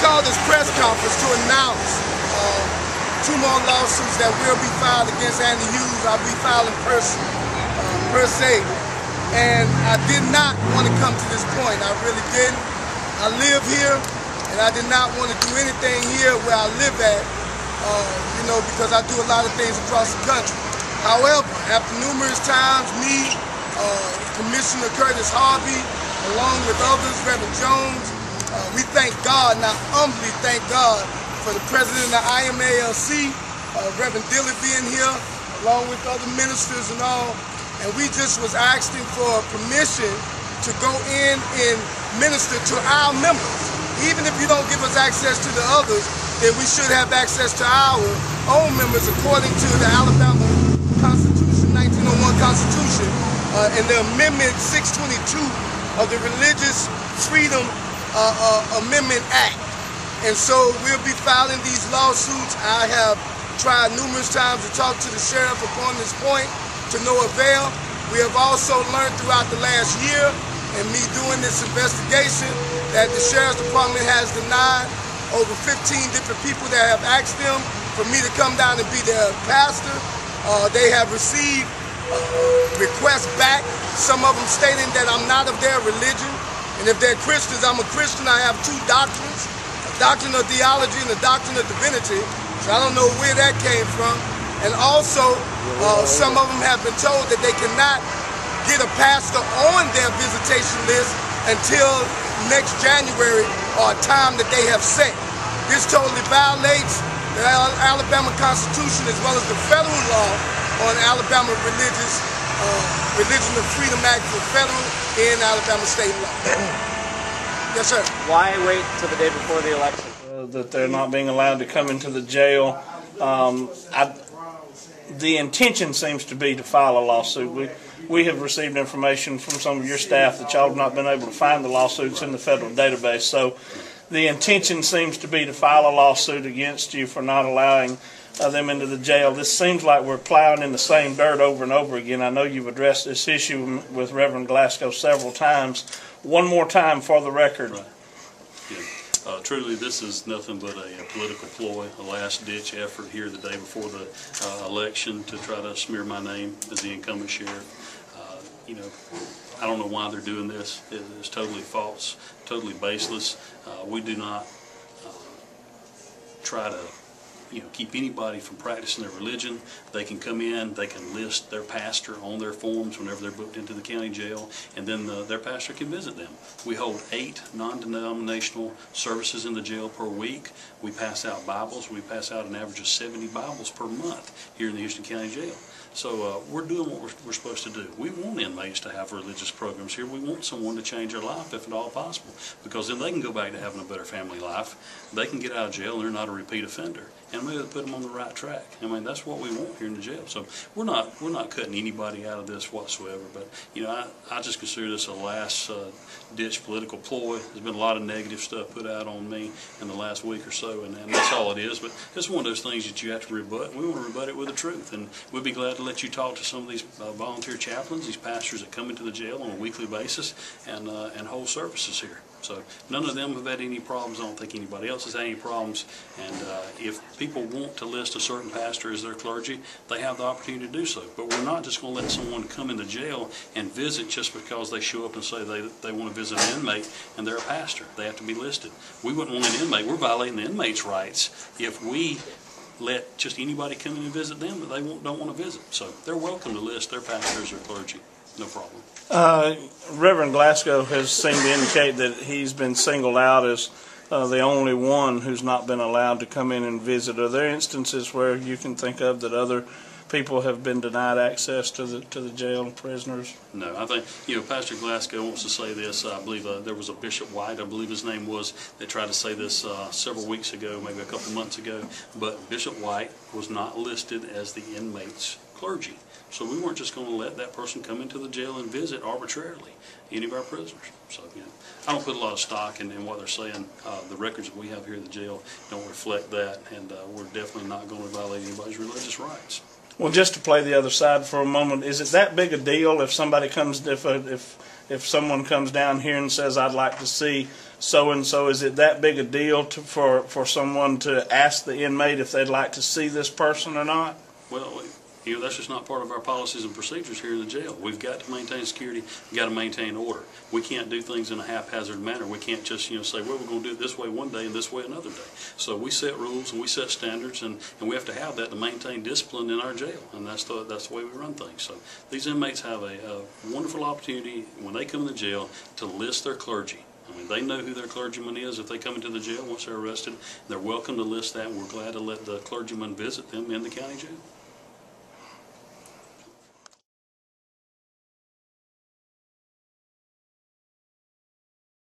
called this press conference to announce two more lawsuits that will be filed against Andy Hughes. I'll be filing per se. And I did not want to come to this point. I really didn't. I live here, and I did not want to do anything here where I live at, because I do a lot of things across the country. However, after numerous times, me, Commissioner Curtis Harvey, along with others, Reverend Jones, we thank God, and I humbly thank God for the president of IMALC, Reverend Dillard being here, along with other ministers and all. And we just was asking for permission to go in and minister to our members. Even if you don't give us access to the others, then we should have access to our own members according to the Alabama Constitution, 1901 Constitution, and the Amendment 622 of the Religious Freedom Amendment Act. And so we'll be filing these lawsuits. I have tried numerous times to talk to the sheriff upon this point, to no avail. We have also learned throughout the last year, and me doing this investigation, that the Sheriff's Department has denied over 15 different people that have asked them for me to come down and be their pastor. They have received requests back, some of them stating that I'm not of their religion. And if they're Christians, I'm a Christian. I have two doctrines, a doctrine of theology and a doctrine of divinity. So I don't know where that came from. And also, some of them have been told that they cannot get a pastor on their visitation list until next January, or a time that they have set. This totally violates the Alabama Constitution as well as the federal law on Alabama Religion of Freedom Act for federal and Alabama state law. Yes, sir. Why wait until the day before the election? That they're not being allowed to come into the jail. The intention seems to be to file a lawsuit. We have received information from some of your staff that y'all have not been able to find the lawsuits in the federal database. So the intention seems to be to file a lawsuit against you for not allowing them into the jail. This seems like we're plowing in the same dirt over and over again. I know you've addressed this issue with Reverend Glasgow several times. One more time for the record. Right. Yeah. Truly, this is nothing but a political ploy, a last-ditch effort here the day before the election to try to smear my name as the incumbent sheriff. I don't know why they're doing this. It is totally false, totally baseless. We do not try to keep anybody from practicing their religion. They can come in, they can list their pastor on their forms whenever they're booked into the county jail, and then their pastor can visit them. We hold 8 non-denominational services in the jail per week. We pass out Bibles. We pass out an average of 70 Bibles per month here in the Houston County Jail. So we're doing what we're supposed to do. We want inmates to have religious programs here. We want someone to change their life if at all possible, because then they can go back to having a better family life. They can get out of jail and they're not a repeat offender, and maybe put them on the right track. I mean, that's what we want here in the jail. So we're not cutting anybody out of this whatsoever. But I just consider this a last ditch political ploy. There's been a lot of negative stuff put out on me in the last week or so, and that's all it is. But it's one of those things that you have to rebut. We want to rebut it with the truth, and we'd be glad to let you talk to some of these volunteer chaplains, these pastors that come into the jail on a weekly basis and hold services here. So none of them have had any problems. I don't think anybody else has had any problems. And if people want to list a certain pastor as their clergy, they have the opportunity to do so. But we're not just going to let someone come into jail and visit just because they show up and say they want to visit an inmate and they're a pastor. They have to be listed. We wouldn't want an inmate. We're violating the inmate's rights if we let just anybody come in and visit them that they don't want to visit. So they're welcome to list their pastors or clergy. No problem. Reverend Glasgow has seemed to indicate that he's been singled out as the only one who's not been allowed to come in and visit. Are there instances where you can think of that other people have been denied access to the jail prisoners? No, I think Pastor Glasgow wants to say this. I believe there was a Bishop White, I believe his name was, that tried to say this several weeks ago, maybe a couple months ago. But Bishop White was not listed as the inmate's clergy. So we weren't just going to let that person come into the jail and visit arbitrarily any of our prisoners. So I don't put a lot of stock in what they're saying. The records that we have here at the jail don't reflect that, and we're definitely not going to violate anybody's religious rights. Well, just to play the other side for a moment, is it that big a deal if somebody comes, if someone comes down here and says, "I'd like to see so and so"? Is it that big a deal for someone to ask the inmate if they'd like to see this person or not? Well, you know, that's just not part of our policies and procedures here in the jail. We've got to maintain security. We've got to maintain order. We can't do things in a haphazard manner. We can't just, say, well, we're going to do it this way one day and this way another day. So we set rules and we set standards, and we have to have that to maintain discipline in our jail, and that's the way we run things. So these inmates have a wonderful opportunity when they come to the jail to list their clergy. I mean, they know who their clergyman is if they come into the jail once they're arrested. They're welcome to list that, and we're glad to let the clergyman visit them in the county jail.